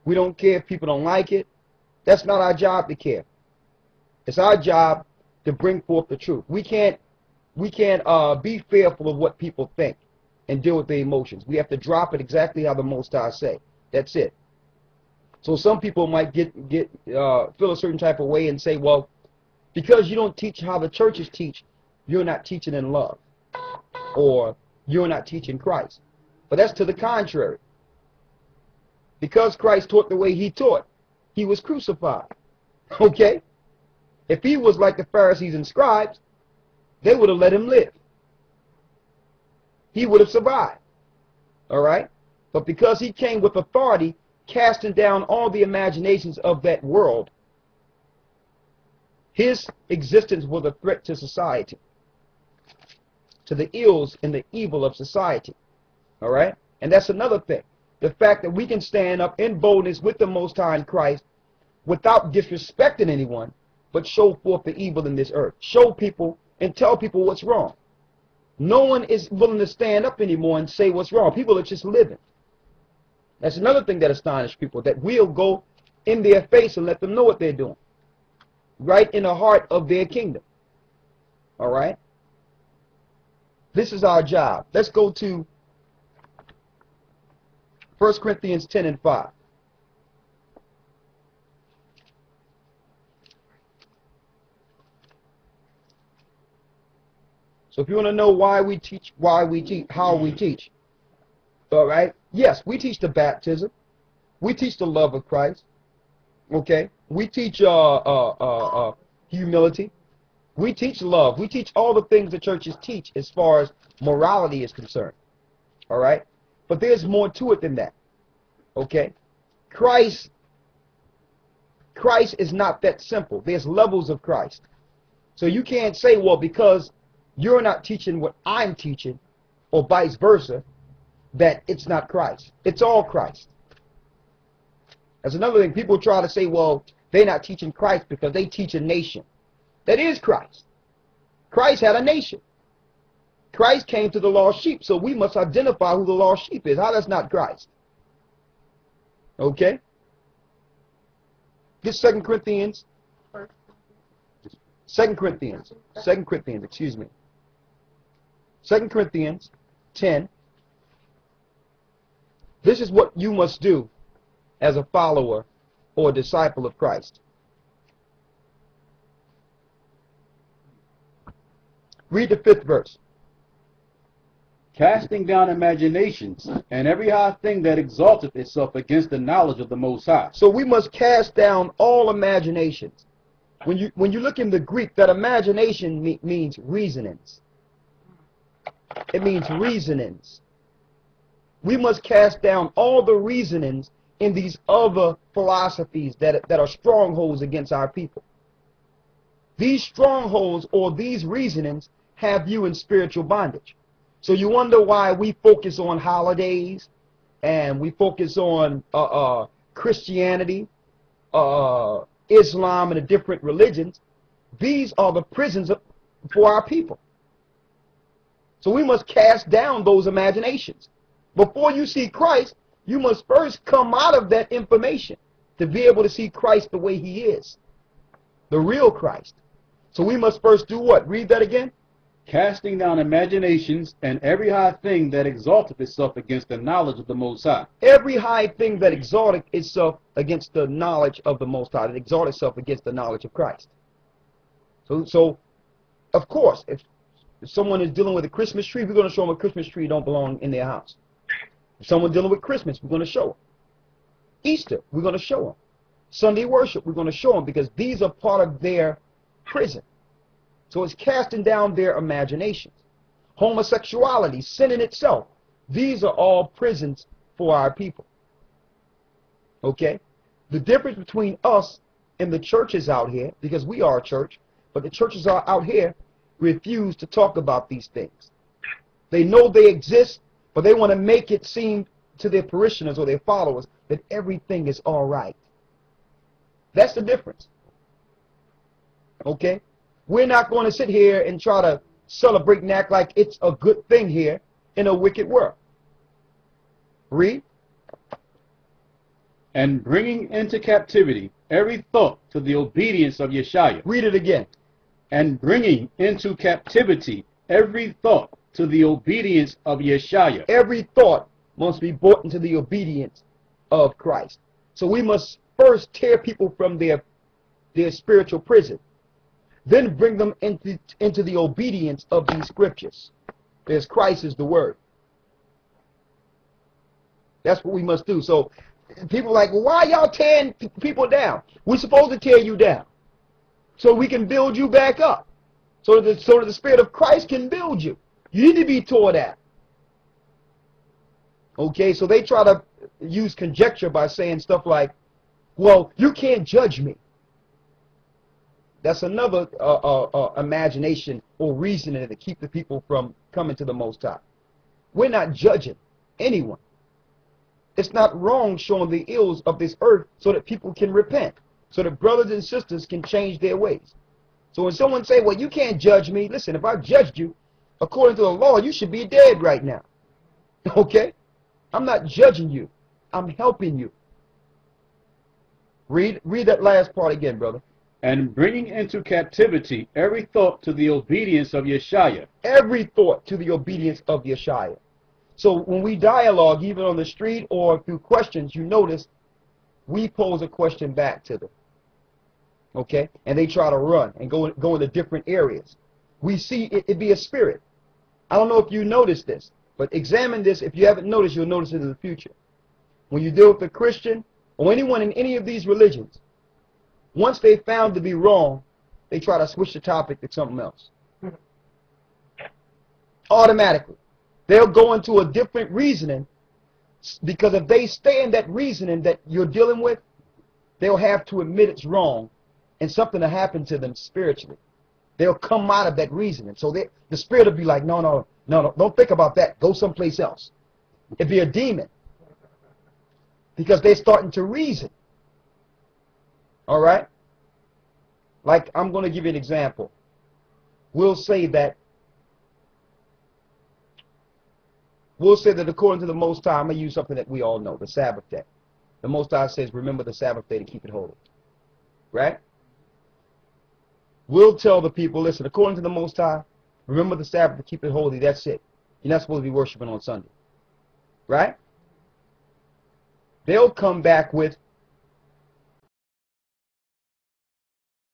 We don't care if people don't like it. That's not our job to care. It's our job to bring forth the truth. We can't be fearful of what people think and deal with their emotions. We have to drop it exactly how the Most High say. That's it. So some people might feel a certain type of way and say, well, because you don't teach how the churches teach, you're not teaching in love, or you're not teaching Christ. But that's to the contrary. Because Christ taught the way he taught, he was crucified. Okay? If he was like the Pharisees and scribes, they would have let him live. He would have survived. All right? But because he came with authority, casting down all the imaginations of that world, his existence was a threat to society, to the ills and the evil of society. All right? And that's another thing. The fact that we can stand up in boldness with the Most High in Christ without disrespecting anyone, but show forth the evil in this earth. Show people and tell people what's wrong. No one is willing to stand up anymore and say what's wrong. People are just living. That's another thing that astonishes people, that we'll go in their face and let them know what they're doing. Right in the heart of their kingdom. All right? This is our job. Let's go to 1 Corinthians 10 and 5. So if you want to know why we teach, how we teach, all right? Yes, we teach the baptism. We teach the love of Christ. Okay? We teach humility. We teach love. We teach all the things the churches teach as far as morality is concerned. All right? But there's more to it than that. Okay? Christ is not that simple. There's levels of Christ. So you can't say, well, because you're not teaching what I'm teaching, or vice versa, that it's not Christ. It's all Christ. That's another thing. People try to say, well, they're not teaching Christ because they teach a nation. That is Christ. Christ had a nation. Christ came to the lost sheep, so we must identify who the lost sheep is. How that's not Christ? Okay? This 2 Corinthians, excuse me. 2 Corinthians 10. This is what you must do as a follower or a disciple of Christ. Read the 5th verse. Casting down imaginations and every high thing that exalteth itself against the knowledge of the Most High. So we must cast down all imaginations. When you look in the Greek, that imagination means reasonings. It means reasonings. We must cast down all the reasonings in these other philosophies that are strongholds against our people. These strongholds or these reasonings have you in spiritual bondage. So you wonder why we focus on holidays and we focus on Christianity, Islam, and the different religions. These are the prisons for our people. So we must cast down those imaginations. Before you see Christ, you must first come out of that information to be able to see Christ the way he is. The real Christ. So we must first do what? Read that again. Casting down imaginations and every high thing that exalteth itself against the knowledge of the Most High. Every high thing that exalteth itself against the knowledge of the Most High. That exalteth itself against the knowledge of Christ. So of course, if someone is dealing with a Christmas tree, we're going to show them a Christmas tree don't belong in their house. If someone dealing with Christmas, we're going to show them. Easter, we're going to show them. Sunday worship, we're going to show them, because these are part of their prison. So it's casting down their imaginations. Homosexuality, sin in itself, these are all prisons for our people. Okay? The difference between us and the churches out here, because we are a church, but the churches are out here refuse to talk about these things. They know they exist, but they want to make it seem to their parishioners or their followers that everything is all right. That's the difference. Okay? We're not going to sit here and try to celebrate and act like it's a good thing here in a wicked world. Read. And bringing into captivity every thought to the obedience of Yeshua. Read it again. And bringing into captivity every thought to the obedience of Yeshua. Every thought must be brought into the obedience of Christ. So we must first tear people from their spiritual prison, then bring them into the obedience of these scriptures. There's Christ is the word. That's what we must do. So people are like, well, why y'all tearing people down? We're supposed to tear you down so we can build you back up, so that the Spirit of Christ can build you. You need to be tore down. Okay, so they try to use conjecture by saying stuff like, well, you can't judge me. That's another imagination or reasoning to keep the people from coming to the Most High. We're not judging anyone. It's not wrong showing the ills of this earth so that people can repent, so that brothers and sisters can change their ways. So when someone say, well, you can't judge me, listen, if I judged you, according to the law, you should be dead right now. Okay? I'm not judging you. I'm helping you. Read that last part again, brother. And bringing into captivity every thought to the obedience of Yeshua. Every thought to the obedience of Yeshua. So when we dialogue, even on the street or through questions, you notice we pose a question back to them. Okay? And they try to run and go into different areas. We see it be a spirit. I don't know if you noticed this, but examine this. If you haven't noticed, you'll notice it in the future. When you deal with a Christian or anyone in any of these religions, once they found to be wrong, they try to switch the topic to something else. Automatically. They'll go into a different reasoning, because if they stay in that reasoning that you're dealing with, they'll have to admit it's wrong and something will happen to them spiritually. They'll come out of that reasoning. So the spirit will be like, no, don't think about that. Go someplace else. It'd be a demon, because they're starting to reason. All right? Like, I'm going to give you an example. We'll say that according to the Most High, I'm going to use something that we all know, the Sabbath day. The Most High says, remember the Sabbath day to keep it holy. Right? We'll tell the people, listen, according to the Most High, remember the Sabbath to keep it holy. That's it. You're not supposed to be worshiping on Sunday. Right? They'll come back with,